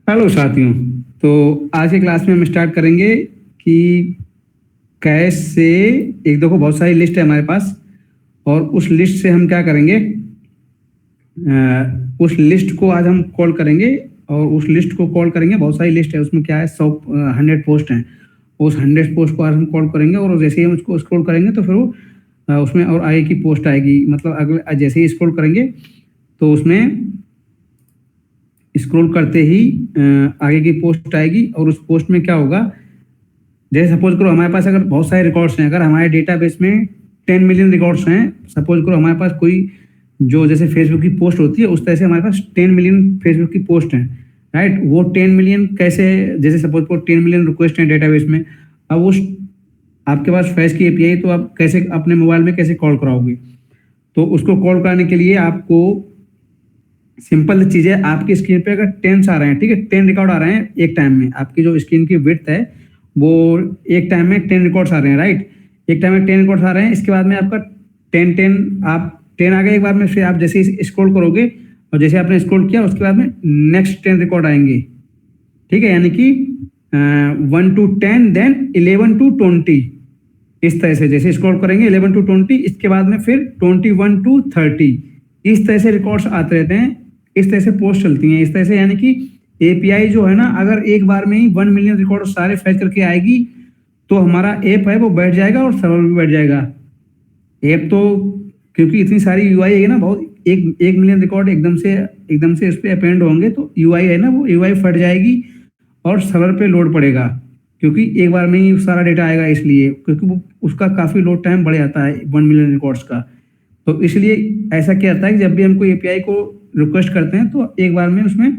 Hello साथियों। तो आज की क्लास में हम स्टार्ट करेंगे कि कैसे एक देखो बहुत सारी लिस्ट है हमारे पास और उस लिस्ट से हम क्या करेंगे, उस लिस्ट को आज हम कॉल करेंगे और उस लिस्ट को कॉल करेंगे। बहुत सारी लिस्ट है, उसमें क्या है 100 पोस्ट हैं। उस 100 पोस्ट को आज हम कॉल करेंगे और जैसे ही हम उसको स्क्रॉल करेंगे तो फिर वो उसमें और आगे की पोस्ट आएगी। मतलब अगले जैसे ही स्क्रॉल करेंगे तो उसमें स्क्रॉल करते ही आगे की पोस्ट आएगी और उस पोस्ट में क्या होगा, जैसे सपोज करो हमारे पास अगर बहुत सारे रिकॉर्ड्स हैं, अगर हमारे डेटाबेस में 10 मिलियन रिकॉर्ड्स हैं, सपोज करो हमारे पास कोई जो जैसे फेसबुक की पोस्ट होती है उस तरह से हमारे पास 10 मिलियन फेसबुक की पोस्ट हैं, राइट। वो 10 मिलियन कैसे, जैसे सपोज करो 10 मिलियन रिक्वेस्ट हैं डेटाबेस में। अब उस आपके पास फैश की एपीआई, तो आप कैसे अपने मोबाइल में कैसे कॉल कराओगे? तो उसको कॉल कराने के लिए आपको सिंपल चीज है, आपकी स्क्रीन पे अगर 10 आ रहे हैं, ठीक है, 10 रिकॉर्ड आ रहे हैं एक टाइम में, आपकी जो स्क्रीन की विड्थ है वो एक टाइम में 10 रिकॉर्ड्स आ रहे हैं, राइट। एक टाइम में 10 रिकॉर्ड्स आ रहे हैं। इसके बाद में आपका 10 आप 10 आ गए एक बार में, फिर आप जैसे ही स्क्रॉल करोगे और जैसे आपने स्क्रॉल किया उसके बाद में नेक्स्ट 10 रिकॉर्ड आएंगे, ठीक है। यानी कि 1 to 10 देन 11 to 20, इस तरह से जैसे स्क्रॉल करेंगे 11 to 20, इसके बाद में फिर 21 to 30, इस तरह से रिकॉर्ड्स आते रहते हैं, इस तरह से पोस्ट चलती हैं इस तरह से। यानी कि एपीआई जो है ना, अगर एक बार में ही 1 मिलियन रिकॉर्ड सारे फैच करके आएगी तो हमारा ऐप है वो बैठ जाएगा और सर्वर भी बैठ जाएगा। ऐप तो क्योंकि इतनी सारी यूआई है ना, बहुत एक मिलियन रिकॉर्ड एकदम से इस पर अपेंड होंगे तो यूआई है ना, वो यूआई फट जाएगी और सर्वर पे लोड पड़ेगा, क्योंकि एक बार में ही सारा डेटा आएगा, इसलिए क्योंकि वो उसका काफ़ी लोड टाइम बढ़ जाता है 1 मिलियन रिकॉर्ड्स का। तो इसलिए ऐसा क्या होता है कि जब भी हम कोई एपीआई को रिक्वेस्ट करते हैं तो एक बार में उसमें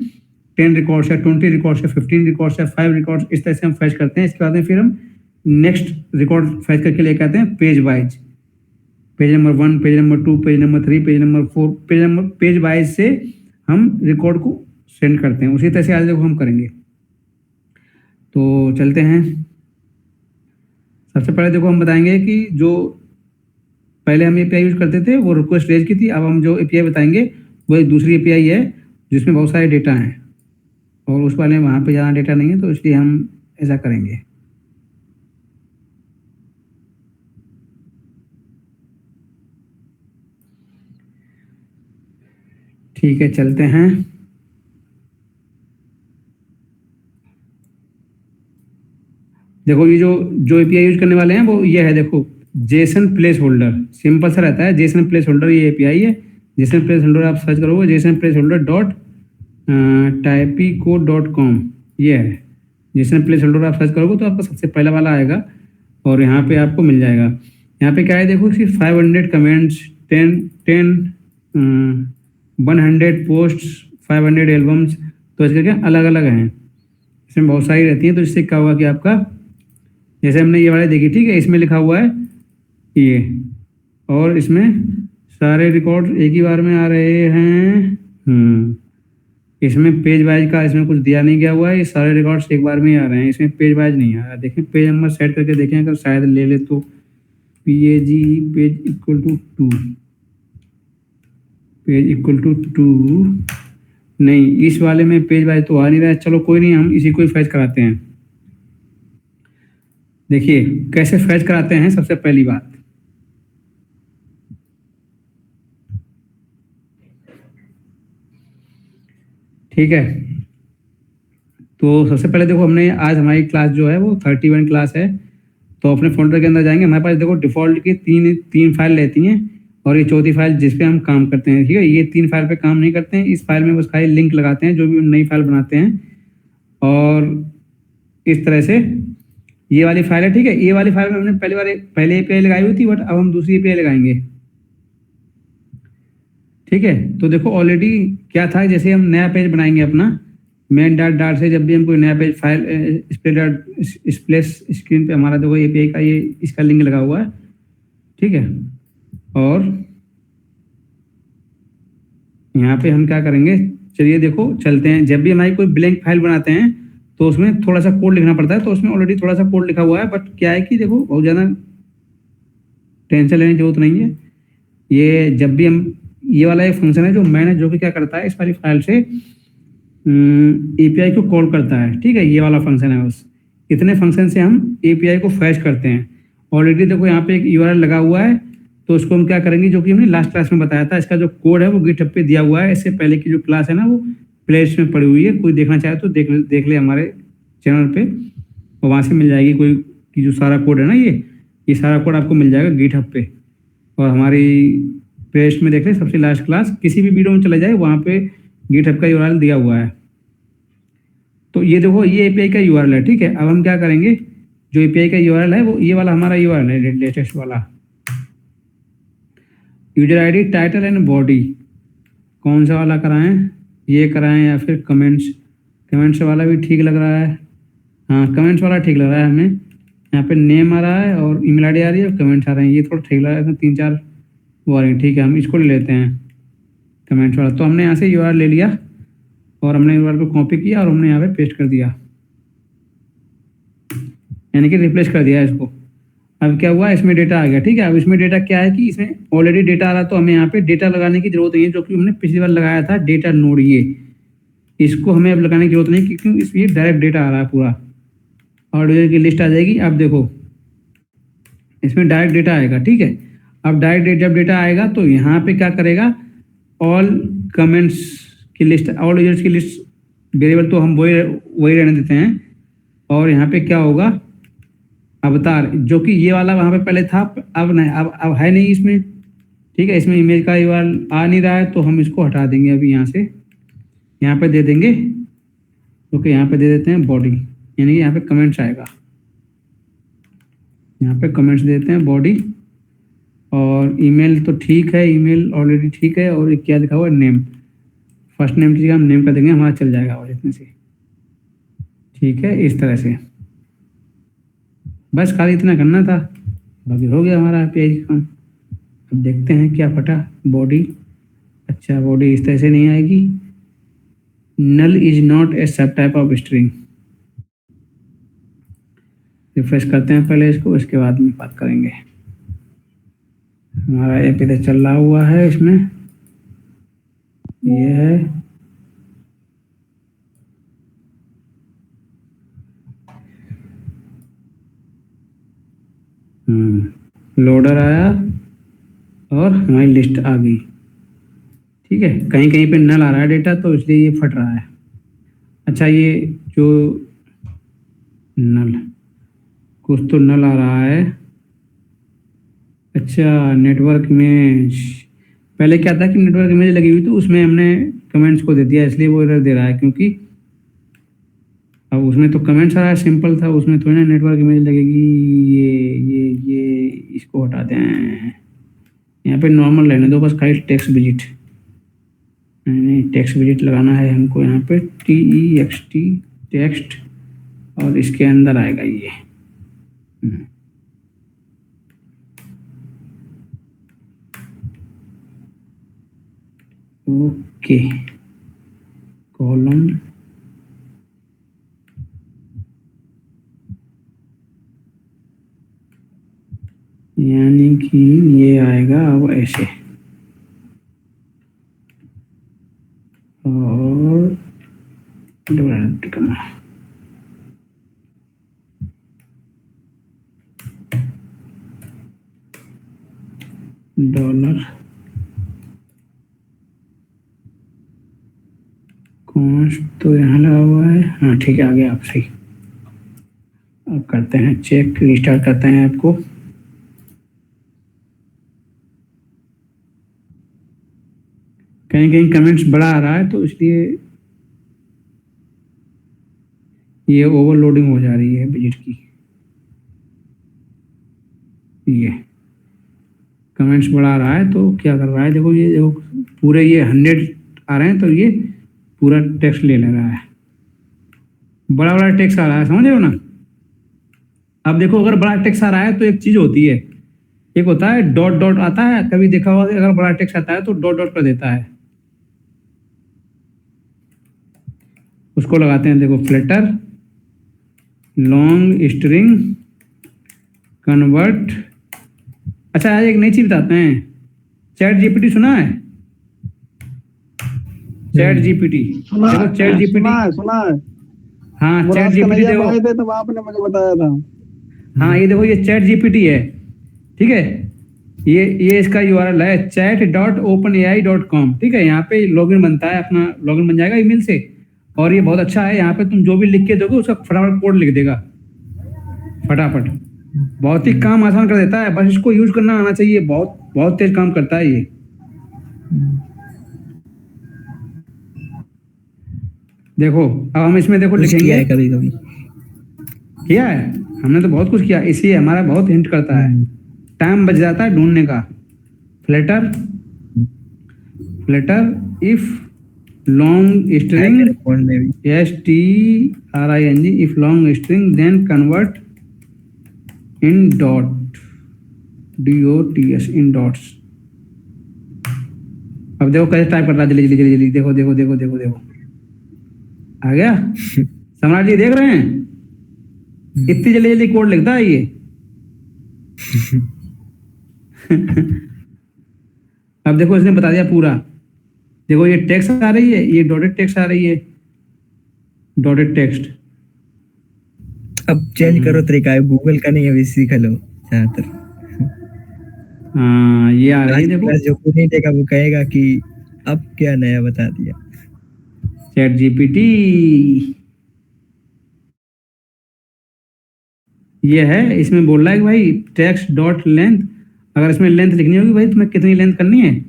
10 रिकॉर्ड्स या 20 रिकॉर्ड्स या 15 रिकॉर्ड्स या 5 रिकॉर्ड्स इस तरह से हम फैच करते हैं। इसके बाद में फिर हम नेक्स्ट रिकॉर्ड फैच करके लेके आते हैं page wise, page number 1, page number 2, page number 3, page number 4, page wise से हम रिकॉर्ड को सेंड करते हैं। उसी तरह से आज देखो हम करेंगे। तो चलते हैं। सबसे पहले देखो हम बताएंगे कि जो पहले हम एपीआई यूज करते थे वो रिक्वेस्ट रेज की थी। अब हम जो एपीआई बताएंगे वो एक दूसरी एपीआई है जिसमें बहुत सारे डेटा हैं और उस वाले वहाँ पे ज़्यादा डेटा नहीं है, तो इसलिए हम ऐसा करेंगे। ठीक है, चलते हैं। देखो ये जो एपीआई यूज करने वाले हैं वो ये है, देखो जेसन प्लेस होल्डर, सिंपल सा रहता है जेसन प्लेस होल्डर, ये एपीआई है। जेसन प्लेस होल्डर आप सर्च करोगे Jason place holder dot typico.com, ये है जेसन प्लेस होल्डर। आप सर्च करोगे तो आपका सबसे पहला वाला आएगा और यहाँ पे आपको मिल जाएगा। यहाँ पे क्या है, देखो कि 500 कमेंट्स, 100 पोस्ट, 500 एल्बम्स, तो इसके क्या अलग अलग हैं, इसमें बहुत सारी रहती हैं। तो इससे क्या होगा कि आपका, जैसे हमने ये वाले देखी, ठीक है, इसमें लिखा हुआ है ये, और इसमें सारे रिकॉर्ड एक ही बार में आ रहे हैं। इसमें पेज वाइज का इसमें कुछ दिया नहीं गया हुआ है, ये सारे रिकॉर्ड्स एक बार में ही आ रहे हैं, इसमें पेज वाइज नहीं आ रहा। देखें पेज नंबर सेट करके देखें, अगर शायद ले ले तो page equal to 2, page equal to 2 नहीं, इस वाले में पेज वाइज तो आ नहीं रहा है। चलो कोई नहीं, हम इसी को ही फैच कराते हैं। देखिए कैसे फैच कराते हैं। सबसे पहली बात, ठीक है, तो सबसे पहले देखो हमने आज हमारी क्लास जो है वो 31 क्लास है, तो अपने फोल्डर के अंदर जाएंगे। हमारे पास देखो डिफॉल्ट की तीन फाइल रहती हैं और ये चौथी फाइल जिस पे हम काम करते हैं, ठीक है। ये 3 फाइल पे काम नहीं करते हैं, इस फाइल में बस खाली लिंक लगाते हैं जो भी नई फाइल बनाते हैं, और इस तरह से ये वाली फाइल है, ठीक है। ये वाली फाइल में हमने पहले एपीआई लगाई हुई थी, बट अब हम दूसरी एपीआई लगाएंगे, ठीक है। तो देखो ऑलरेडी क्या था, जैसे हम नया पेज बनाएंगे अपना मेन डाट से, जब भी हम कोई नया पेज फाइल स्प्लेश स्क्रीन पे हमारा देखो एपीआई का ये इसका लिंक लगा हुआ है, ठीक है। और यहाँ पे हम क्या करेंगे, चलिए देखो चलते हैं। जब भी हमारी कोई ब्लैंक फाइल बनाते हैं तो उसमें थोड़ा सा कोड लिखना पड़ता है, तो उसमें ऑलरेडी थोड़ा सा कोड लिखा हुआ है, बट क्या है कि देखो बहुत ज़्यादा टेंशन लेने की जरूरत नहीं है। ये जब भी हम, ये वाला एक फंक्शन है जो मैंने, जो कि क्या करता है, इस वाली फाइल से एपीआई को कॉल करता है, ठीक है, ये वाला फंक्शन है। बस इतने फंक्शन से हम एपीआई को फैच करते हैं। ऑलरेडी देखो यहाँ पे एक यूआरएल लगा हुआ है, तो उसको हम क्या करेंगे, जो कि हमने लास्ट क्लास में बताया था, इसका जो कोड है वो गिटहब पे दिया हुआ है। इससे पहले की जो क्लास है ना वो प्लेलिस्ट में पड़ी हुई है, कोई देखना चाहे तो देख ले हमारे चैनल पे, और वहाँ से मिल जाएगी कोई की जो सारा कोड है ना, ये सारा कोड आपको मिल जाएगा गिटहब पे। और हमारी प्लेलिस्ट में देख ले, सबसे लास्ट क्लास किसी भी वीडियो में चले जाए, वहाँ पे गिटहब का यूआरएल दिया हुआ है। तो ये देखो, ये एपीआई का यूआरएल है, ठीक है। अब हम क्या करेंगे, जो एपीआई का यूआरएल है वो ये वाला हमारा यूआरएल है, लेटेस्ट वाला। User ID, title and body, कौन सा वाला कराएं, ये कराएं या फिर कमेंट्स वाला भी ठीक लग रहा है। हाँ, कमेंट्स वाला ठीक लग रहा है हमें। यहाँ पे नेम आ रहा है और ईमेल आईडी आ रही है और कमेंट्स आ रहे हैं, ये थोड़ा ठीक लग रहा है। 3-4 वो आ रही है, ठीक है, हम इसको ले लेते हैं कमेंट्स वाला। तो हमने यहाँ से यूआरएल ले लिया और हमने यूआरएल को कॉपी किया और हमने यहाँ पे पेस्ट कर दिया, यानी कि रिप्लेस कर दिया इसको। अब क्या हुआ, इसमें डेटा आ गया, ठीक है। अब इसमें डेटा क्या है कि इसमें ऑलरेडी डेटा आ रहा, तो हमें यहाँ पे डेटा लगाने की जरूरत नहीं है, जो कि हमने पिछली बार लगाया था डेटा नोड। ये इसको हमें अब लगाने की जरूरत नहीं, क्योंकि इसमें डायरेक्ट डेटा आ रहा है पूरा, और की लिस्ट आ जाएगी। अब देखो इसमें डायरेक्ट डेटा आएगा, ठीक है। अब डायरेक्ट जब डेटा आएगा तो यहाँ पे क्या करेगा, ऑल कमेंट्स की लिस्ट, ऑल यूजर्स की लिस्ट वेरिएबल तो हम वही रहने देते हैं। और यहाँ पे क्या होगा, अवतार, जो कि ये वाला वहाँ पे पहले था, अब नहीं, अब है नहीं इसमें, ठीक है। इसमें इमेज का यूआरएल आ नहीं रहा है, तो हम इसको हटा देंगे अभी यहाँ से। यहाँ पे दे देंगे, ओके, यहाँ पे दे देते हैं बॉडी, यानी कि यहाँ पे कमेंट्स आएगा। यहाँ पे कमेंट्स देते हैं बॉडी, और ईमेल तो ठीक है, ईमेल ऑलरेडी ठीक है। और क्या लिखा हुआ है, नेम, फर्स्ट नेम की जगह हम नेम कर देंगे, हमारा चल जाएगा और इतने से, ठीक है। इस तरह से बस खाली इतना करना था, बाकी हो गया हमारा पेज का काम। अब देखते हैं क्या फटा, बॉडी, अच्छा बॉडी इस तरह से नहीं आएगी। नल इज नॉट ए सब टाइप ऑफ स्ट्रिंग। रिफ्रेश करते हैं पहले इसको, इसके बाद में बात करेंगे। हमारा एपी तो चल रहा हुआ है, इसमें ये है, लोडर आया और हमारी लिस्ट आ गई, ठीक है। कहीं कहीं पे नल आ रहा है डेटा, तो इसलिए ये फट रहा है। अच्छा, ये जो नल, कुछ तो नल आ रहा है। अच्छा, नेटवर्क इमेज, पहले क्या था कि नेटवर्क इमेज लगी हुई थी, उसमें हमने कमेंट्स को दे दिया, इसलिए वो एरर दे रहा है। क्योंकि अब उसमें तो कमेंट्स आ रहा है, सिंपल था, उसमें थोड़ी ना नेटवर्क इमेज लगेगी। ये इसको हटा दें, यहाँ पे नॉर्मल रहने दो, बस खाली टेक्स्ट विजिट, नहीं टेक्स्ट विजिट लगाना है हमको। यहाँ पे TEXT टेक्स्ट, और इसके अंदर आएगा ये, ओके, कॉलम, यानी कि ये आएगा अब ऐसे, और डॉलर कॉन्स्ट तो यहाँ लगा हुआ है, हाँ ठीक है, आ गया आप सही। अब करते हैं चेक, रिस्टार्ट करते हैं आपको। कहीं कहीं कमेंट्स बड़ा आ रहा है, तो इसलिए ये ओवरलोडिंग हो जा रही है विजिट की। ये कमेंट्स बड़ा आ रहा है, तो क्या कर रहा है, देखो ये देखो, पूरे ये 100 आ रहे हैं, तो ये पूरा टेक्स्ट ले रहा है, बड़ा बड़ा टेक्स्ट आ रहा है, समझ रहे हो ना। अब देखो, अगर बड़ा टेक्स्ट आ रहा है तो एक चीज होती है, एक होता है डॉट डॉट आता है, कभी देखा होगा, अगर बड़ा टेक्स्ट आता है तो डॉट डॉट कर देता है, उसको लगाते हैं। देखो, फ्लटर लॉन्ग स्ट्रिंग कन्वर्ट। अच्छा, आज एक नई चीज बताते हैं, चैट जीपीटी सुना है, चैट जीपीटी। सुना देखो चैट जीपीटी, सुना है हाँ चैट मुराद जीपीटी कन्हैया देखो, आए थे तब आपने मुझे बताया था। हाँ ये देखो ये चैट जीपीटी है, ठीक है। ये इसका यूआरएल है chat.openai.com, ठीक है। यहाँ पे लॉगिन बनता है, अपना लॉगिन बन जाएगा ईमेल से। और ये बहुत अच्छा है, यहाँ पे तुम जो भी लिख के दोगे उसका फटाफट कोड लिख देगा, फटाफट। बहुत ही काम आसान कर देता है, बस इसको यूज करना आना चाहिए। बहुत बहुत तेज काम करता है ये। देखो अब हम इसमें देखो कुछ किया लिखेंगे, है कभी कभी। किया है हमने तो बहुत कुछ किया, इसलिए हमारा बहुत हिंट करता है। टाइम बच जाता है ढूंढने का। फ्लटर, फ्लटर इफ लॉन्ग है स्ट्रिंग, मेरे फोन में भी। string if long string then convert in dots in dots। अब देखो कैसे टाइप कर रहा है, जल्दी जल्दी जल्दी जल्दी, देखो देखो देखो देखो देखो आ गया। सम्राट जी देख रहे हैं, इतनी जल्दी जल्दी कोड लिखता है ये। अब देखो इसने बता दिया पूरा। देखो ये टेक्स्ट आ रही है, ये डॉटेड टेक्स्ट आ रही है, डॉटेड टेक्स्ट। अब चेंज करो तरीका है, गूगल का नहीं अभी सीख लो ज्यादातर। हाँ ये आ रही है आज देखो, क्लास जो कुछ नहीं देगा वो कहेगा कि अब क्या नया बता दिया। चैट जीपीटी ये है। इसमें बोल रहा है कि भाई टेक्स्ट डॉट लेंथ, अगर इसमें लेंथ लिखनी होगी भाई तुम्हें कितनी लेंथ करनी है,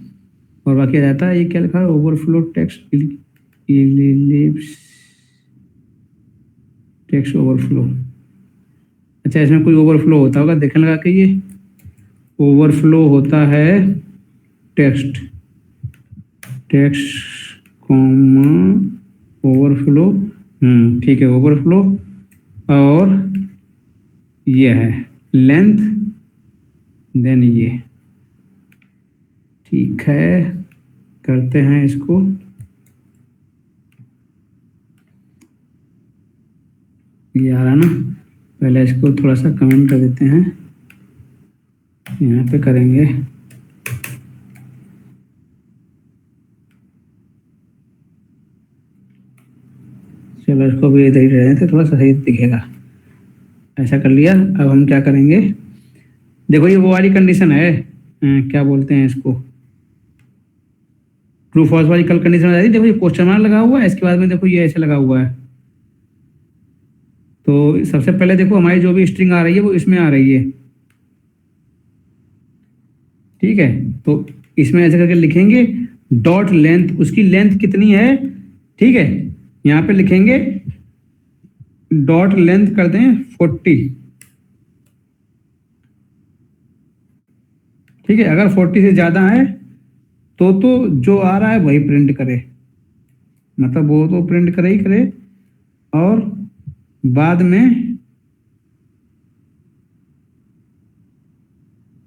और बाकी आ जाता है। ये क्या लिखा है, ओवरफ्लो टेक्स्ट, टेक्स्ट ओवरफ्लो। अच्छा इसमें कोई ओवरफ्लो होता होगा, देखने लगा कि ये ओवरफ्लो होता है टेक्स्ट, टेक्स्ट कॉमा ओवरफ्लो, ठीक है ओवरफ्लो। और ये है लेंथ, देन ये, ठीक है करते हैं इसको। ये आ रहा ना, पहले इसको थोड़ा सा कमेंट कर देते हैं, यहाँ पे करेंगे। चलो इसको भी इधर ही रहने थे, थोड़ा सा सही दिखेगा। ऐसा कर लिया। अब हम क्या करेंगे, देखो ये वो वाली कंडीशन है, क्या बोलते हैं इसको, ट्रू फॉल्स वाली कल कंडीशन आ रही। देखो ये क्वेश्चन मार्क लगा हुआ है, इसके बाद में देखो ये ऐसे लगा हुआ है। तो सबसे पहले देखो हमारी जो भी स्ट्रिंग आ रही है वो इसमें आ रही है, ठीक है। तो इसमें ऐसे करके लिखेंगे डॉट लेंथ, उसकी लेंथ कितनी है, ठीक है। यहाँ पे लिखेंगे डॉट लेंथ कर दें 40, ठीक है। अगर 40 से ज्यादा है तो जो आ रहा है वही प्रिंट करे, मतलब वो तो प्रिंट करे ही करे। और बाद में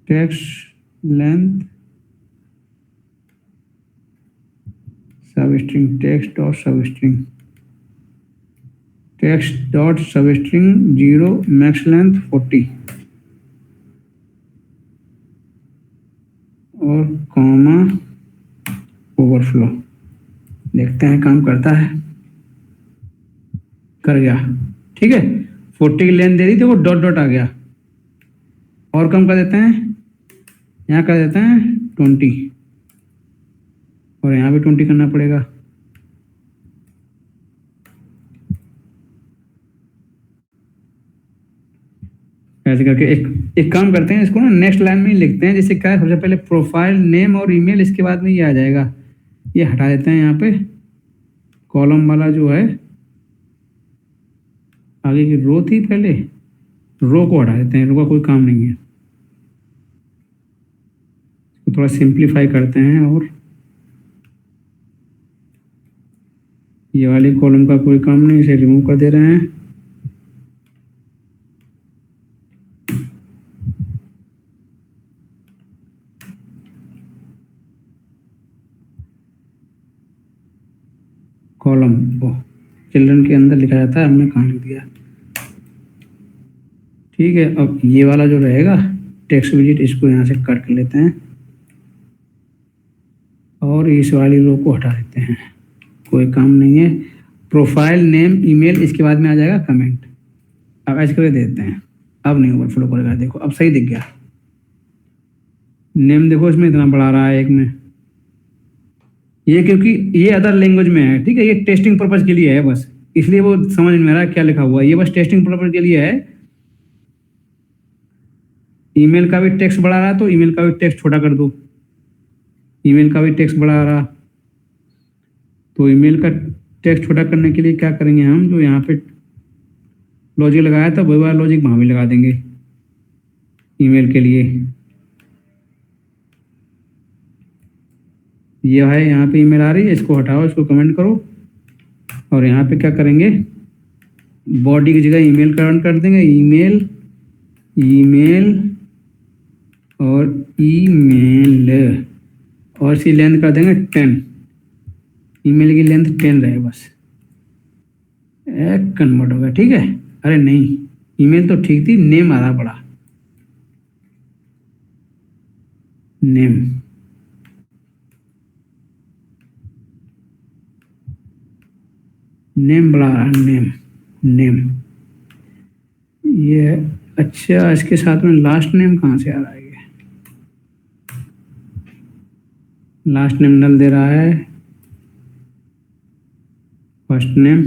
टेक्स्ट लेंथ सब स्ट्रिंग, टेक्स्ट डॉट सब स्ट्रिंग, टेक्स्ट डॉट सब स्ट्रिंग 0 मैक्स लेंथ 40 और कॉमा ओवरफ्लो। देखते हैं काम करता है, कर गया, ठीक है। 40 की लेंथ दे दी, देखो डॉट डॉट आ गया। और कम कर देते हैं, यहाँ कर देते हैं 20 और यहाँ भी 20 करना पड़ेगा। ऐसे करके एक काम करते हैं, इसको ना नेक्स्ट लाइन में ही लिखते हैं। जैसे क्या है, सबसे पहले प्रोफाइल नेम और ईमेल, इसके बाद में ये आ जाएगा। ये हटा देते हैं, यहाँ पे कॉलम वाला जो है, आगे की रो थी, पहले रो को हटा देते हैं, रो का कोई काम नहीं है। इसको थोड़ा सिंप्लीफाई करते हैं और ये वाली कॉलम का कोई काम नहीं, इसे रिमूव कर दे रहे हैं। कॉलम चिल्ड्रन के अंदर लिखा जाता है, हमने कहाँ लिख दिया, ठीक है। अब ये वाला जो रहेगा टेक्स्ट विजिट, इसको यहाँ से कट कर लेते हैं और इस वाली रो को हटा देते हैं। कोई काम नहीं है। प्रोफाइल नेम ईमेल, इसके बाद में आ जाएगा कमेंट। अब ऐसे करके देते हैं, अब नहीं ओवरफ्लो करेगा। देखो अब सही दिख गया। नेम देखो इसमें इतना बड़ा रहा है एक में, ये क्योंकि ये अदर लैंग्वेज में है, ठीक है। ये टेस्टिंग पर्पज के लिए है बस, इसलिए वो समझ नहीं आ रहा क्या लिखा हुआ है। ये बस टेस्टिंग पर्पज के लिए है। ईमेल का भी टेक्स्ट बड़ा रहा तो ईमेल का भी टेक्स्ट छोटा कर दो। ईमेल का भी टेक्स्ट बड़ा रहा तो ईमेल का टेक्स्ट छोटा करने के लिए क्या करेंगे हम, जो यहाँ पे लॉजिक लगाया था वही वाला लॉजिक वहाँ भी लगा देंगे ईमेल के लिए। ये है यहाँ पे ईमेल आ रही है, इसको हटाओ, इसको कमेंट करो और यहाँ पे क्या करेंगे, बॉडी की जगह ईमेल कमेंट कर देंगे। ईमेल ईमेल और ईमेल और इसकी लेंथ कर देंगे 10। ईमेल की लेंथ 10 रहे बस, कन्वर्ट हो गया, ठीक है। अरे नहीं, ईमेल तो ठीक थी, नेम आ रहा बड़ा, नेम नेम बड़ा रहा, नेम नेम ये। अच्छा, इसके साथ में लास्ट नेम कहाँ से आ रहा है? ये लास्ट नेम नल दे रहा है, फर्स्ट नेम,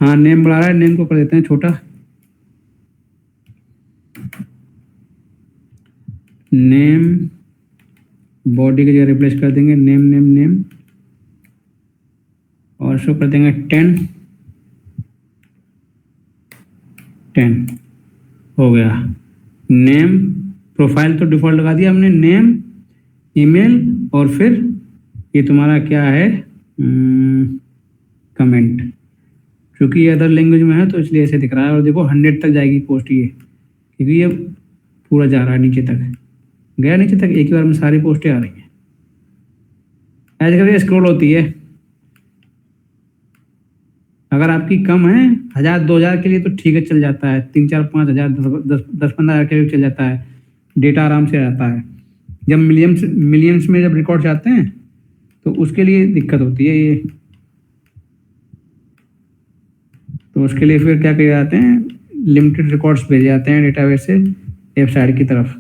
हाँ नेम बढ़ा रहा है, नेम को कर देते हैं छोटा। नेम बॉडी की जगह रिप्लेस कर देंगे नेम नेम नेम और इसको कर देंगे 10 हो गया। नेम प्रोफाइल तो डिफॉल्ट लगा दिया हमने, नेम ईमेल और फिर ये तुम्हारा क्या है, कमेंट। क्योंकि ये अदर लैंग्वेज में है तो इसलिए ऐसे दिख रहा है। और देखो 100 तक जाएगी पोस्ट ये, क्योंकि ये पूरा जा रहा है नीचे तक, गया नीचे तक, एक ही बार में सारी पोस्टें आ रही हैं। ऐसे करके स्क्रॉल होती है। अगर आपकी कम है 1000-2000 के लिए तो ठीक है, चल जाता है। 3-4-5 हज़ार 10-15 के लिए चल जाता है, डेटा आराम से आता है। जब मिलियंस में जब रिकॉर्ड जाते हैं तो उसके लिए दिक्कत होती है ये। तो उसके लिए फिर क्या किए जाते हैं, लिमिटेड रिकॉर्ड्स भेजे जाते हैं डेटाबेस से वेबसाइट की तरफ।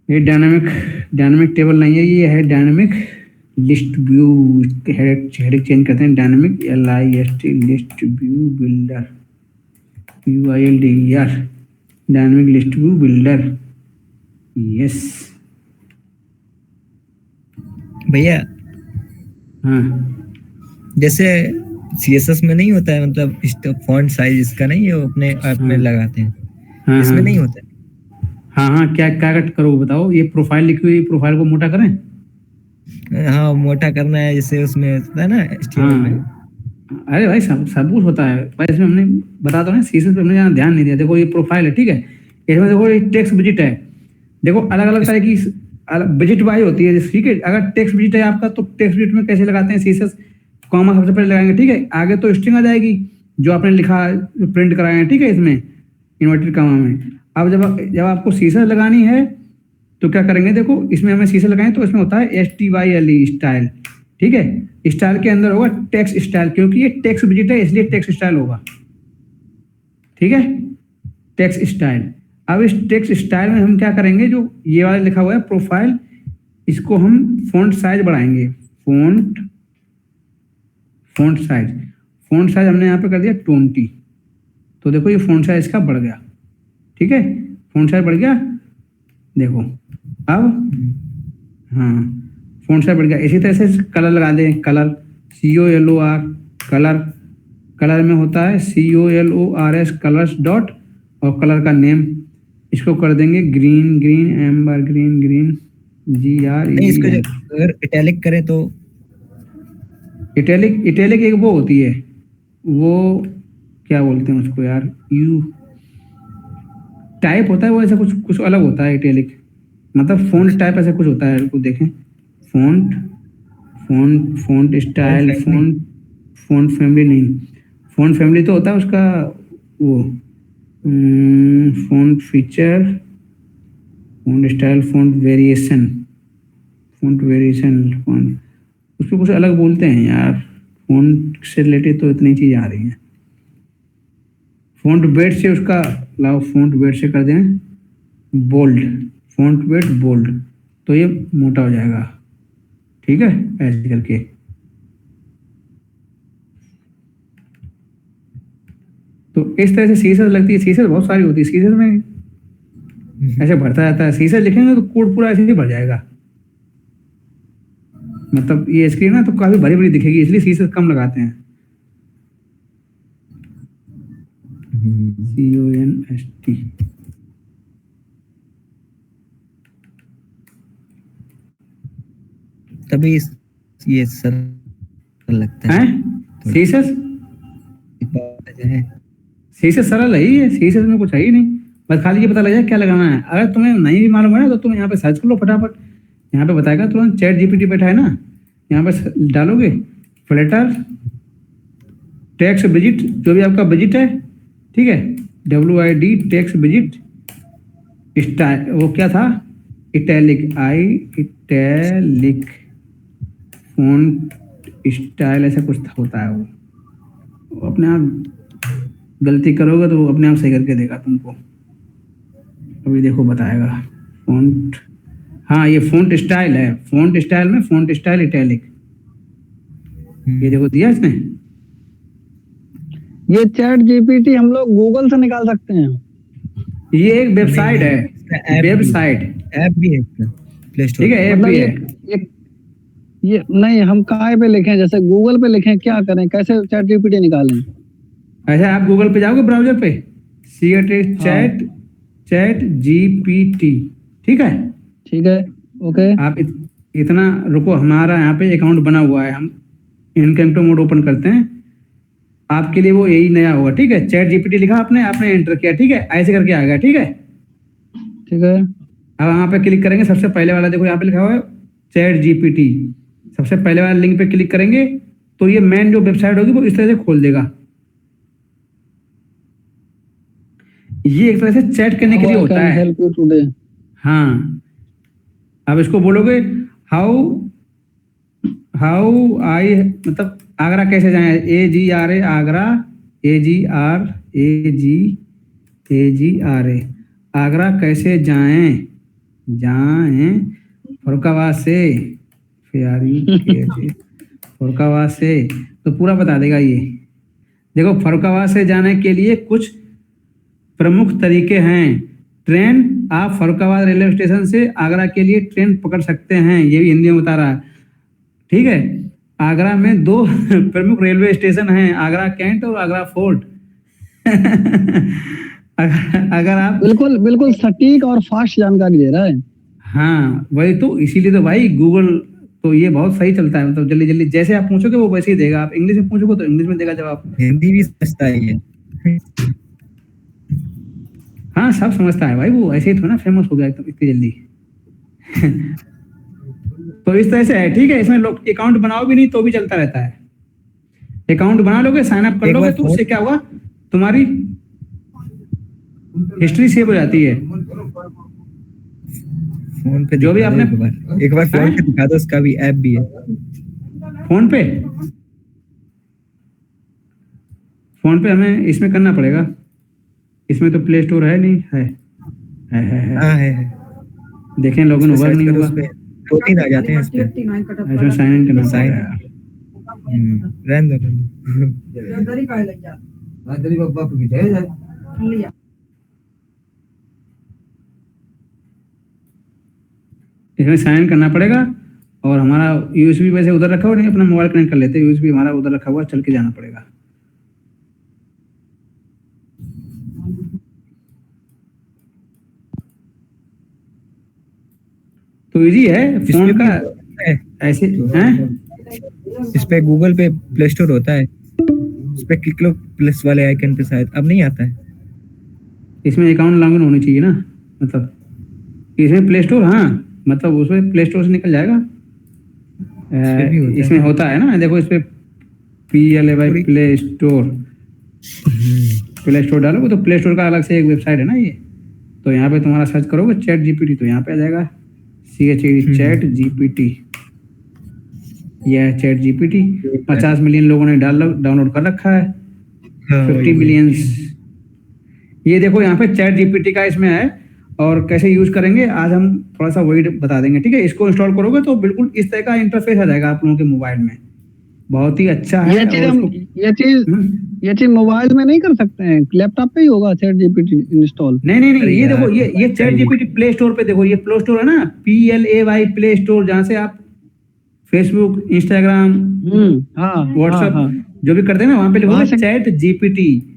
ये डायनामिक टेबल नहीं है, ये है dynamic list view. Heading change करते हैं, dynamic LIST list view builder, UILDER, dynamic list view builder. Yes भैया, हाँ जैसे CSS में नहीं होता है, मतलब फॉन्ट साइज इसका नहीं है, वो अपने ऐप में लगाते हैं, हाँ इसमें हाँ नहीं होता है। हाँ, क्या क्या कट करो बताओ। ये प्रोफाइल लिखी हुई, प्रोफाइल को मोटा करें? हाँ, मोटा करना है, जैसे उसमें होता है ना HTML में। अरे भाई सब कुछ होता है भाई, इसमें हमने बता दो ना, CSS पे हमने यहाँ ध्यान नहीं दिया। देखो ये प्रोफाइल है, ठीक है, इसमें देखो ये टेक्स्ट विजिट है। देखो अलग अलग तरह की विजिट वाई होती है, ठीक है। अगर टेक्स्ट विजिट है आपका तो टेक्स्ट विजिट में कैसे लगाते हैं, CSS कॉमा सबसे पहले लगाएंगे, ठीक है। आगे तो स्ट्रिंग आ जाएगी जो आपने लिखा, प्रिंट कराए हैं, ठीक है, इसमें इन्वर्टेड कॉमा में। अब जब आपको CSS लगानी है तो क्या करेंगे, देखो इसमें हमें CSS लगाएं तो इसमें होता है STYLE स्टाइल, ठीक है। स्टाइल के अंदर होगा टेक्स्ट स्टाइल, क्योंकि ये टेक्स्ट विजिट है इसलिए टेक्स्ट स्टाइल होगा, ठीक है, टेक्स्ट स्टाइल। अब इस टेक्स्ट स्टाइल में हम क्या करेंगे, जो ये वाला लिखा हुआ है प्रोफाइल, इसको हम फॉन्ट साइज बढ़ाएंगे। फॉन्ट साइज हमने यहाँ पे कर दिया 20। तो देखो ये फॉन्ट साइज का बढ़ गया, ठीक है, फॉन्ट साइज बढ़ गया। देखो अब हाँ, फॉन्ट साइज बढ़ गया। इसी तरह से कलर लगा दें, कलर COLOR, कलर में होता है COLORS कलर्स डॉट, और कलर का नेम इसको कर देंगे ग्रीन एम्बर ग्रीन GR। नहीं, इसको अगर इटैलिक करें तो इटैलिक एक वो होती है, वो क्या बोलते हैं उसको यार, यू टाइप होता है वो, ऐसा कुछ अलग होता है इटैलिक, मतलब फॉन्ट टाइप ऐसा कुछ होता है। कुछ देखें, फॉन्ट स्टाइल, फॉन्ट फैमिली नहीं, फॉन्ट फैमिली तो होता है उसका वो, font feature, font style, font variation, उसको कुछ अलग बोलते हैं यार, फ़ॉन्ट से रिलेटेड तो इतनी चीज़ आ रही हैं। फ़ॉन्ट वेट से उसका लाओ, फ़ॉन्ट वेट से कर दें बोल्ड, फ़ॉन्ट वेट बोल्ड, तो ये मोटा हो जाएगा, ठीक है, ऐसे करके। तो इस तरह से सीसर लगती है, सीसर बहुत सारी होती है, सीसर में ऐसे भरता जाता है, सीसर लिखेंगे तो कोड पूरा ऐसे ही भर जाएगा। मतलब ये स्क्रीन ना तो काफी बड़ी बड़ी दिखेगी, इसलिए सीसर कम लगाते हैं। CONST तभी ये सरल लगता है। सीसर सीसर सरल है ही है, सीसर में कुछ है ही नहीं, बस खाली ये पता लग जाए क्या लगाना है। अगर तुम्हें नहीं भी मालूम है ना तो तुम यहाँ पे सर्च कर लो फटाफट, यहाँ पे बताएगा तुरंत। चैट जीपीटी बैठा है ना, यहाँ पे डालोगे फ्लटर टेक्स्ट विजिट, जो भी आपका बजट है, ठीक है, WID टेक्स्ट विजिट स्टाइल, वो क्या था, इटैलिक इटैलिक फ़ॉन्ट स्टाइल, ऐसा कुछ होता है वो अपने आप गलती करोगे तो वो अपने आप सही करके देगा तुमको। अभी देखो बताएगा फ़ॉन्ट, हाँ ये फ़ॉन्ट स्टाइल है, फ़ॉन्ट स्टाइल में फ़ॉन्ट स्टाइल इटैलिक, ये देखो दिया इसने। ये चैट जीपीटी हम लोग गूगल से निकाल सकते हैं। ये एक वेबसाइट है, वेबसाइट ऐप भी है इसका, प्ले स्टोर, ठीक है, ऐप मतलब भी है। ये नहीं, हम कहाँ पे लिखें, जैसे गूगल पे लिखें, क्या करें, कैसे चैट जीपीटी निकालें? अच्छा आप गूगल पे जाओगे ब्राउजर पे, चैट चैट जीपीटी, ठीक है, ठीक है, ओके। आप इतना रुको, हमारा यहाँ पे अकाउंट बना हुआ है, हम इनकैप्चर मोड ओपन करते हैं, आपके लिए वो यही नया होगा, ठीक है। चैट जीपीटी लिखा आपने एंटर किया, ठीक है, ऐसे करके आ गया, ठीक है। ठीक है, अब यहाँ पे क्लिक करेंगे, सबसे पहले वाला देखो यहाँ पे लिखा हुआ है चैट जीपीटी, सबसे पहले वाले लिंक पे क्लिक करेंगे तो ये मेन जो वेबसाइट होगी वो इस तरह से खोल देगा। ये एक तरह से चैट करने के लिए होता है। Help you today. हाँ, अब इसको बोलोगे हाउ आई, मतलब आगरा कैसे जाएं, AGRA आगरा, AGRA आगरा कैसे जाएं फरुखाबाद से, फरुखाबाद से, तो पूरा बता देगा ये। देखो फरुखाबाद से जाने के लिए कुछ प्रमुख तरीके हैं। ट्रेन, आप फरुखाबाद रेलवे स्टेशन से आगरा के लिए ट्रेन पकड़ सकते हैं, ये भी हिंदी में बता रहा है, ठीक है। आगरा में 2 प्रमुख रेलवे स्टेशन हैं, आगरा कैंट और आगरा फोर्ट। अगर आप बिल्कुल बिल्कुल सटीक और फास्ट जानकारी दे रहा है। हाँ वही तो, इसीलिए तो भाई गूगल तो ये बहुत सही चलता है, मतलब जल्दी जल्दी जैसे आप पूछोगे वो वैसे ही देगा, आप इंग्लिश में पूछोगे तो इंग्लिश में देगा जवाब। हिंदी भी समझता है ये। हाँ सब समझता है भाई, वो ऐसे ही थोड़ा ना फेमस हो गया एकदम इतनी जल्दी। तो इस तरह से है, ठीक है। इसमें लोग अकाउंट बनाओ भी नहीं तो भी चलता रहता है, अकाउंट बना लोगे, साइन अप कर लोगे तो उससे क्या होगा, तुम्हारी हिस्ट्री सेव हो जाती है। फोन पे जो भी आपने एक बार फोन पे दिखा दो, उसका भी ऐप भी है फोन पे हमें इसमें करना पड़ेगा, इसमें तो प्ले स्टोर है नहीं, है हाँ है। देखें लॉगिन होगा नहीं होगा, 2-3 आ जाते हैं इस पे, इसमें साइन इन करना पड़ेगा। रहने दो। इसमें साइन इन करना पड़ेगा, और हमारा USB वैसे उधर रखा हुआ नहीं, अपना मोबाइल कनेक्ट कर लेते हैं, USB हमारा उधर रखा हुआ, चल के जाना पड़ेगा। तो इजी है फोन का, ऐसे हैं। इस पे गूगल पे प्ले स्टोर होता है, उस पे क्लिक लो प्लस वाले आइकन पे, शायद अब नहीं आता है। इसमें अकाउंट लॉगिन होनी चाहिए ना, मतलब इसमें प्ले स्टोर, हाँ मतलब उसमें प्ले स्टोर से निकल जाएगा। इसमें होता है ना, देखो इस पे PLAY प्ले स्टोर डालोगे तो प्ले स्टोर का अलग से एक वेबसाइट है ना ये, तो यहाँ पे तुम्हारा सर्च करोगे चैट जीपीटी तो यहाँ पे आ जाएगा, चैट जीपीटी, ये है चैट जीपीटी। 50 मिलियन लोगों ने डाउनलोड कर रखा है। हाँ, 50 मिलियंस। ये देखो यहाँ पे चैट जीपीटी का इसमें है, और कैसे यूज करेंगे आज हम थोड़ा सा वही बता देंगे, ठीक है। इसको इंस्टॉल करोगे तो बिल्कुल इस तरह का इंटरफेस आ जाएगा आप लोगों के मोबाइल में, बहुत ही अच्छा है। ये चीज और हम उसको ये चीज मोबाइल में नहीं कर सकते हैं, लैपटॉप पे ही होगा चैट जीपीटी इंस्टॉल। नहीं, अरे ये देखो, यार, ये चैट जीपीटी प्ले स्टोर पे देखो, ये प्ले स्टोर है ना, PLAY प्ले स्टोर, जहाँ से आप फेसबुक, इंस्टाग्राम, हाँ हाँ व्हाट्सएप हाँ, जो भी करते हैं ना, वहां पे वहां लिखोगे से चैट जीपीटी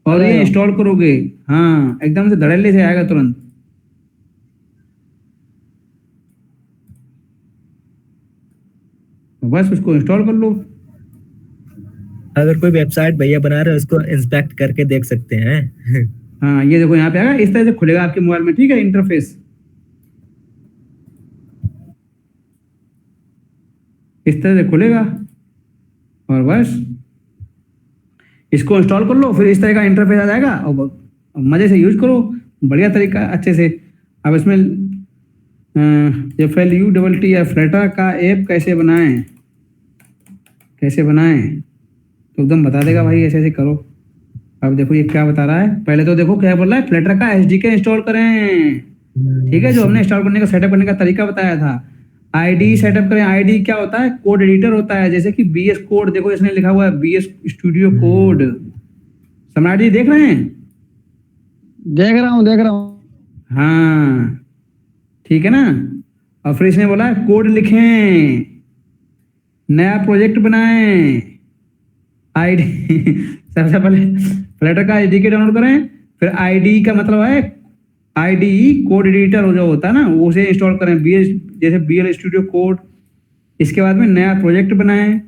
आ और ये जाएगा। इंस्टॉल करोगे, हाँ एकदम से धड़ल्ले से आएगा तुरंत। तो बस उसको इंस्टॉल कर लो। अगर कोई वेबसाइट भैया बना रहे हैं उसको इंस्पेक्ट करके देख सकते हैं। हाँ ये देखो यहाँ पे आएगा, इस तरह से खुलेगा आपके मोबाइल में, ठीक है, इंटरफेस इस तरह से खुलेगा। और बस इसको इंस्टॉल कर लो, फिर इस तरह का इंटरफेस आ जाएगा, और मजे से यूज करो, बढ़िया तरीका अच्छे से। अब इसमें FLUTT या फ्लटर का ऐप कैसे बनाएं तो एकदम बता देगा भाई, ऐसे ऐसे करो। अब देखो ये क्या बता रहा है, पहले तो देखो क्या बोल रहा है, फ्लटर का SDK इंस्टॉल करें, ठीक है, जो हमने इंस्टॉल करने का सेटअप करने का तरीका बताया था। आईडी सेटअप करें। आईडी क्या होता है, कोड एडिटर होता है, जैसे कि BS कोड, देखो इसने लिखा हुआ है BS स्टूडियो कोड। सम्राट जी देख रहे हैं? देख रहा हूँ। हाँ ठीक है ना। और फिर इसने बोला कोड लिखें, नया प्रोजेक्ट बनाएं, आईडी सबसे पहले फ्लटर का SDK डाउनलोड करें, फिर आईडी का मतलब है आईडी कोड एडिटर जो होता है ना, वो उसे इंस्टॉल करें, जैसे BL स्टूडियो कोड। इसके बाद में नया प्रोजेक्ट बनाएं,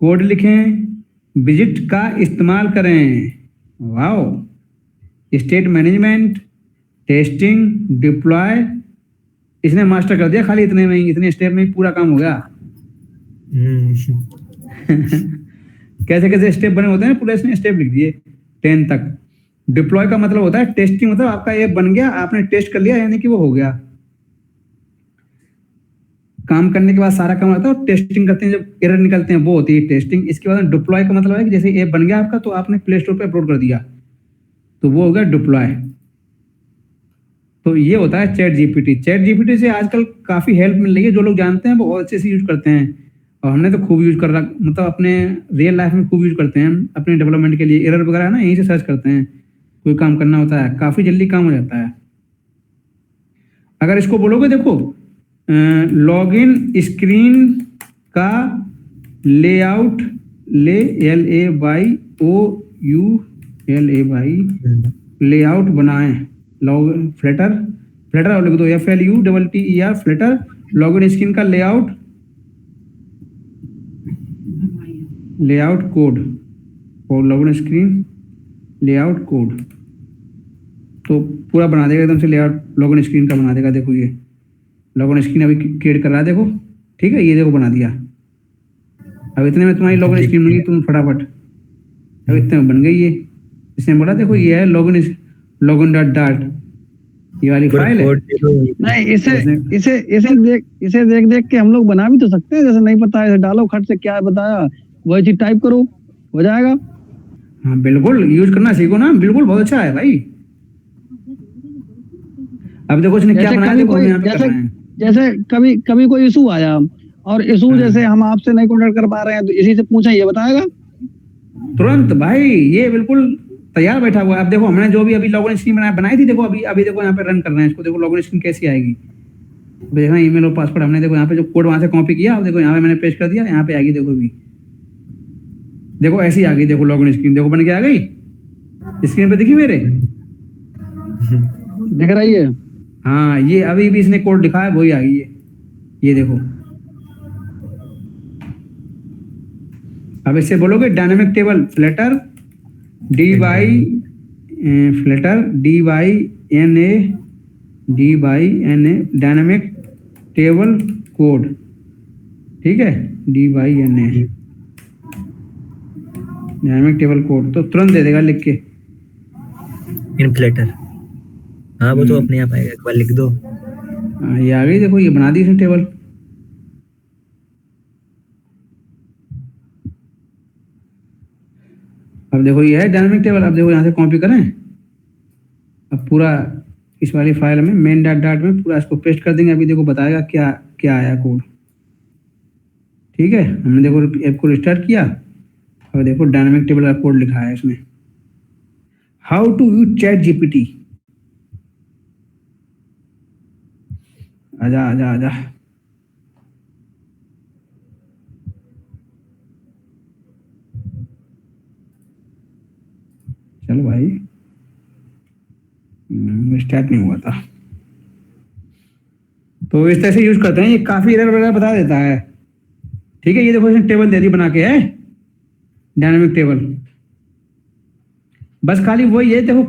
कोड लिखें, विजिट का इस्तेमाल करें, wow, state management, testing, deploy, इसने मास्टर कर दिया खाली इतने में ही, इतने स्टेप में ही पूरा काम हो गया। कैसे कैसे स्टेप बने होते हैं, पूरा इसने स्टेप लिख दिए 10 तक। डिप्लॉय का मतलब होता है टेस्टिंग, मतलब आपका ऐप बन गया, आपने टेस्ट कर लिया, यानी कि वो हो गया। काम करने के बाद सारा काम होता है, टेस्टिंग करते हैं, जब एरर निकलते हैं वो होती है टेस्टिंग। इसके बाद डिप्लॉय का मतलब है कि जैसे ऐप बन गया आपका, तो आपने प्ले स्टोर पे अपलोड कर दिया, तो वो हो गया डिप्लॉय। तो ये होता है चैट जीपीटी से आजकल काफी हेल्प मिल रही है, जो लोग जानते हैं वो बहुत अच्छे से यूज करते हैं, और हमने तो खूब यूज कर रहा, मतलब अपने रियल लाइफ में खूब यूज करते हैं अपने डेवलपमेंट के लिए। एरर वगैरह है ना, यहीं से सर्च करते हैं, कोई काम करना होता है काफी जल्दी काम हो जाता है। अगर इसको बोलोगे देखो, लॉगिन स्क्रीन का लेआउट, लेआउट बनाएं, लॉग फ्लटर और लिख दो FLUTTER फ्लटर, लॉगिन स्क्रीन का लेआउट कोड, और लॉगिन स्क्रीन लेआउट कोड, तो पूरा बना देगा एकदम से लेआउट, लॉगिन स्क्रीन का बना देगा। देखो ये लॉगिन स्क्रीन अभी क्रिएट कर रहा है, देखो ठीक है, ये देखो बना दिया। अब इतने में तुम्हारी लॉगिन स्क्रीन बन गई, तुम फटाफट, अब इतने में बन गई ये। इसने बोला देखो ये है लॉगिन डॉट, ये वाली फाइल है। नहीं, इसे देख के हम लोग बना भी तो सकते हैं, जैसे नहीं पता है डालो खट से क्या बताया, वही चीज टाइप करो, हो जाएगा। हाँ बिल्कुल, यूज करना सीखो ना, बिल्कुल बहुत अच्छा है भाई। अब देखो इसने क्या बनाया, देखो हम यहाँ पे कर रहे हैं। जैसे कभी कोई इशू आया, और इशू जैसे हम आपसे नहीं कॉन्टेक्ट कर पा रहे हैं, तो इसी से पूछा, ये बताएगा तुरंत भाई, ये बिल्कुल तैयार बैठा हुआ है। अब देखो हमने जो भी अभी लॉगिन स्क्रीन बनाई थी, देखो अभी देखो यहाँ पे रन कर रहे हैं इसको, देखो लॉगिन स्क्रीन कैसी आएगी। देखना ईमेल और पासवर्ड हमने देखो यहाँ पे जो कोड वहां से कॉपी किया, अब देखो यहाँ पे मैंने पेस्ट कर दिया, यहाँ पे आएगी, देखो भी देखो ऐसी आ गई, देखो लॉगिन स्क्रीन देखो बन के आ गई, स्क्रीन पे दिखी मेरे, दिख रही है। हाँ ये अभी भी इसने कोड लिखा है, वही आ गई है, ये देखो। अब इससे बोलोगे dynamic table Flutter DYNA dynamic table code, ठीक है, DYNA डायनेमिक टेबल कोड, तो तुरंत दे देगा लिख के इन फ्लटर। हाँ वो तो अपने आप आएगा, एक बार लिख दो। ये आ गई, देखो ये बना दी इसने टेबल। अब देखो ये है डायनामिक टेबल। अब देखो यहाँ से कॉपी करें, अब पूरा इस वाली फाइल में मेन डॉट डॉट में पूरा इसको पेस्ट कर देंगे। अभी देखो बताएगा क्या क्या आया कोड। ठीक है, हमने देखो ऐप को रिस्टार्ट किया और देखो डायनामिक टेबल का कोड लिखा है इसमें, how to use ChatGPT. आजा आजा आजा, चलो भाई, स्टार्ट नहीं हुआ था। तो इस तरह से यूज करते हैं, ये काफी एरर वगैरह बता देता है। ठीक है, ये देखो इसने टेबल दे दी बना के है, डायनामिक टेबल। बस खाली वही है, देखो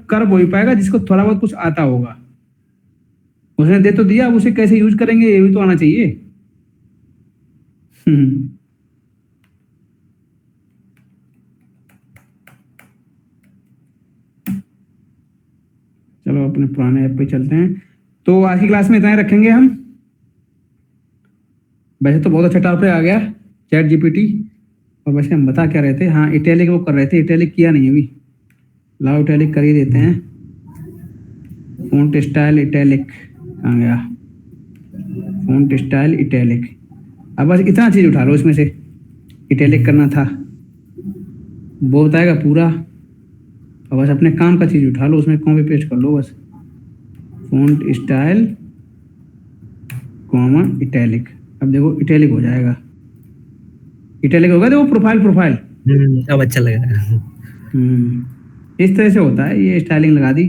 कर वही पाएगा जिसको थोड़ा बहुत कुछ आता होगा। उसने दे तो दिया, अब उसे कैसे यूज करेंगे ये भी तो आना चाहिए। चलो अपने पुराने ऐप पे चलते हैं। तो आज की क्लास में इतना ही रखेंगे हम। वैसे तो बहुत अच्छा टॉपिक आ गया चैट जीपीटी। और वैसे हम बता क्या रहे थे, हाँ इटैलिक वो कर रहे थे, इटैलिक किया नहीं अभी, लाओ इटैलिक कर ही देते हैं। फॉन्ट स्टाइल इटैलिक कहाँ गया, फॉन्ट स्टाइल इटैलिक। अब बस इतना चीज उठा लो इसमें से, इटैलिक करना था वो बताएगा पूरा। और बस अपने काम का चीज उठा लो, उसमें कॉपी पेस्ट कर लो बस, फॉन्ट स्टाइल कॉमा इटैलिक। अब देखो इटैलिक हो जाएगा, इटैलिक होगा देखो प्रोफाइल। अब अच्छा लग रहा है। इस तरह से होता है, ये स्टाइलिंग लगा दी।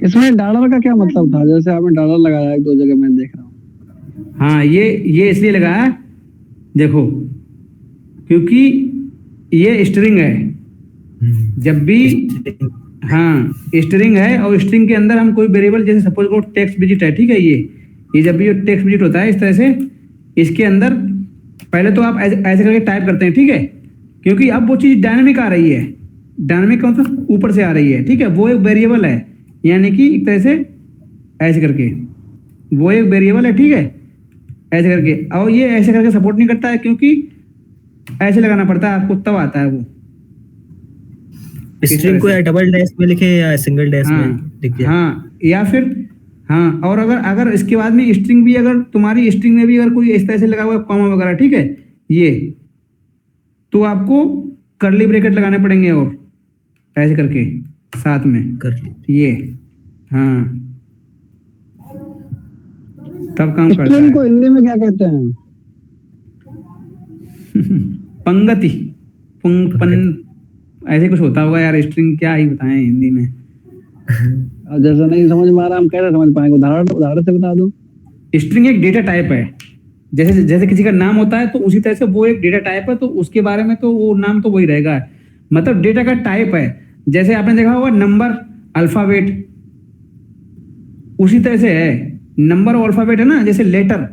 इसमें डॉलर का क्या मतलब था? जैसे आपने डॉलर लगाया एक दो जगह मैं देख रहा हूँ। हाँ ये इसलिए लगाया देखो, क्योंकि ये स्ट्रिंग है। जब भी हाँ स्ट्रिंग है और स्ट्रिंग के अंदर हम कोई वेरिएबल, जैसे सपोज को टेक्स्ट विजिट है, ठीक है, ये जब भी टेक्स्ट विजिट होता है इस तरह से, इसके अंदर पहले तो आप ऐसे करके टाइप करते हैं, ठीक है, क्योंकि अब वो चीज डायनामिक आ रही है। डायनामिक कौन सा, ऊपर से आ रही है, ठीक है, वो एक वेरिएबल है, यानी कि एक तरह से ऐसे करके वो एक वेरिएबल है, ठीक है, ऐसे करके। और ये ऐसे करके सपोर्ट नहीं करता है, क्योंकि ऐसे लगाना पड़ता है आपको, तब आता है वो। स्ट्रिंग को या डबल डैश में लिखे या सिंगल डैश में लिखे। हाँ या फिर हाँ, और अगर इसके बाद में स्ट्रिंग भी, अगर तुम्हारी स्ट्रिंग में भी अगर कोई इस तरह से लगा हुआ है कॉमा वगैरह, ठीक है, ये तो आपको कर्ली ब्रैकेट लगाने पड़ेंगे और ऐसे करके साथ में कर ये, हाँ तब काम करता स्ट्रिंग है। को हिंदी में क्या कहते हैं? पंगति, ऐसे कुछ होता होगा यार, स्ट्रिंग क्या ही बताएं हिंदी में। अब जैसा नहीं समझ में आ रहा, हम कैसे समझ पाएंगे? उदाहरण से बता दो। स्ट्रिंग एक डेटा टाइप है, जैसे किसी का नाम होता है तो उसी तरह से वो एक डेटा टाइप है, तो उसके बारे में तो वो नाम तो वही रहेगा, मतलब डेटा का टाइप है। जैसे आपने देखा होगा नंबर, अल्फाबेट, उसी तरह से है। नंबर और अल्फाबेट है ना, जैसे लेटर,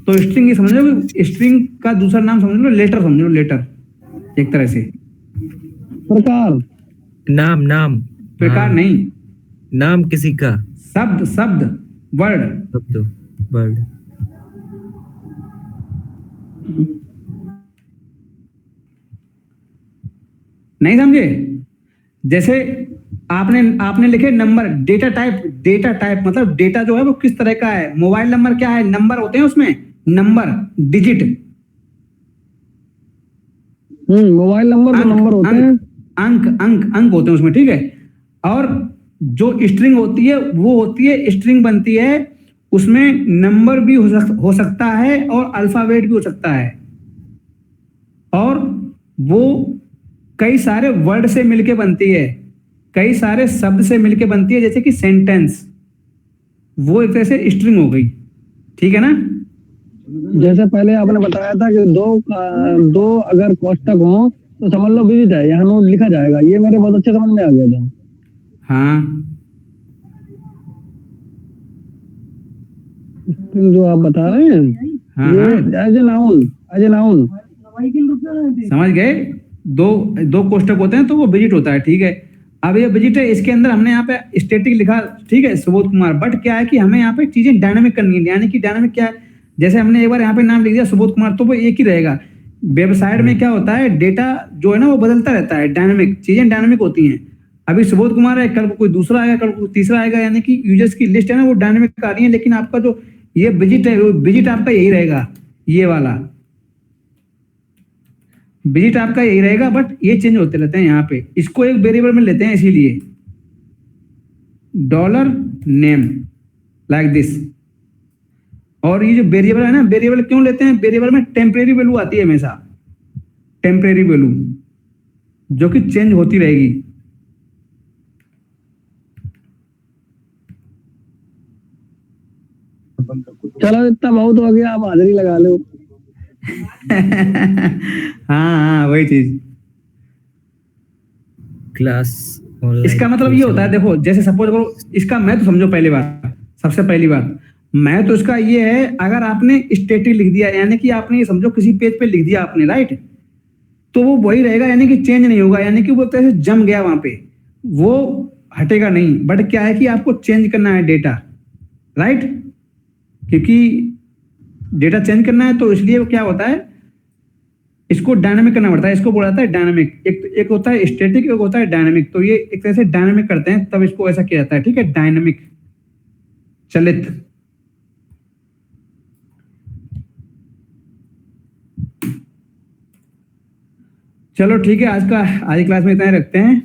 तो स्ट्रिंग ये समझ लो, स्ट्रिंग का दूसरा नाम समझ लो लेटर, समझ लो लेटर एक तरह से। प्रकार, नाम प्रकार नहीं, नाम किसी का, शब्द वर्ड। वर्ड। नहीं समझे? जैसे आपने लिखे नंबर, डेटा टाइप मतलब डेटा जो है वो किस तरह का है। मोबाइल नंबर क्या है, नंबर होते हैं उसमें, नंबर डिजिट। मोबाइल नंबर तो नंबर होते हैं, अंक होते हैं उसमें, ठीक है। और जो स्ट्रिंग होती है वो होती है, स्ट्रिंग बनती है, उसमें नंबर भी हो सकता है और अल्फाबेट भी हो सकता है, और वो कई सारे वर्ड से मिलके बनती है, कई सारे शब्द से मिलके बनती है, जैसे कि सेंटेंस, वो एक तरह से स्ट्रिंग हो गई, ठीक है ना। जैसे पहले आपने बताया था कि दो अगर कोष्टक हो तो समझ लो विविध है, यहाँ नोट लिखा जाएगा। ये मेरे बहुत अच्छे समझ में आ गया था। हाँ जो आप बता रहे हैं, हाँ, ये एज ए नाउन समझ गए। दो कोष्टक होते हैं तो वो विजिट होता है, ठीक है। अब ये विजिट है, इसके अंदर हमने यहाँ पे स्टैटिक लिखा, ठीक है, सुबोध कुमार, बट क्या है कि हमें यहाँ पे चीजें डायनामिक करनी है। यानी कि डायनामिक क्या है, जैसे हमने एक बार यहाँ पे नाम लिख दिया सुबोध कुमार, तो वो एक ही रहेगा। वेबसाइट में क्या होता है, डेटा जो है ना वो बदलता रहता है, डायनामिक चीजें डायनामिक होती हैं। अभी सुबोध कुमार है, कल को कोई दूसरा आएगा, कल को कोई तीसरा आएगा, यानी कि यूजर्स की लिस्ट है ना वो डायनामिक आ रही है। लेकिन आपका जो ये विजिट है, वो विजिट आपका यही रहेगा, ये वाला विजिट आपका यही रहेगा, बट ये चेंज होते रहते हैं। यहाँ पे इसको एक वेरिएबल में लेते हैं, इसीलिए $name लाइक दिस। और ये जो वेरिएबल है ना, वेरिएबल क्यों लेते हैं, वेरिएबल में टेम्परेरी वैल्यू आती है हमेशा, टेम्परेरी वैल्यू जो कि चेंज होती रहेगी। चलो इतना बहुत हो गया, आप हाजिरी लगा लो। हाँ वही चीज। क्लास ऑनलाइन इसका मतलब ये होता है, देखो जैसे सपोज करो, इसका मैं तो समझो पहली बात, सबसे पहली बात मैं तो इसका ये है, अगर आपने स्टैटिक लिख दिया, यानी कि आपने ये समझो किसी पेज पे लिख दिया आपने, राइट, तो वो वही रहेगा, यानी कि चेंज नहीं होगा, यानी कि वो तरह से जम गया वहां पे, वो हटेगा नहीं। बट क्या है कि आपको चेंज करना है डेटा, राइट, क्योंकि डेटा चेंज करना है, तो इसलिए वो क्या होता है, इसको डायनामिक करना पड़ता है। इसको बोला जाता है डायनामिक। एक होता है स्टैटिक, एक होता है डायनामिक। तो ये एक तरह से डायनामिक करते हैं, तब इसको ऐसा किया जाता है, ठीक है, डायनामिक चलित। चलो ठीक है, आज की क्लास में इतना ही रखते हैं।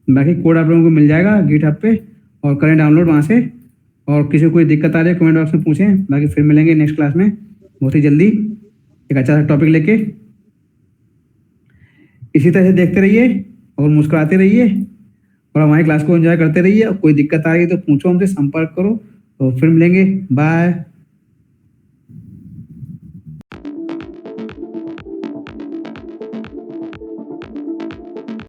बाकी कोड आप लोगों को मिल जाएगा गिटहब पे, और करें डाउनलोड वहाँ से। और किसी को कोई दिक्कत आ रही है कमेंट बॉक्स में पूछें। बाकी फिर मिलेंगे नेक्स्ट क्लास में बहुत ही जल्दी एक अच्छा सा टॉपिक लेके। इसी तरह से देखते रहिए और मुस्कुराते रहिए और हमारी क्लास को एंजॉय करते रहिए। और कोई दिक्कत आ रही है तो पूछो, हमसे संपर्क करो। तो फिर मिलेंगे, बाय।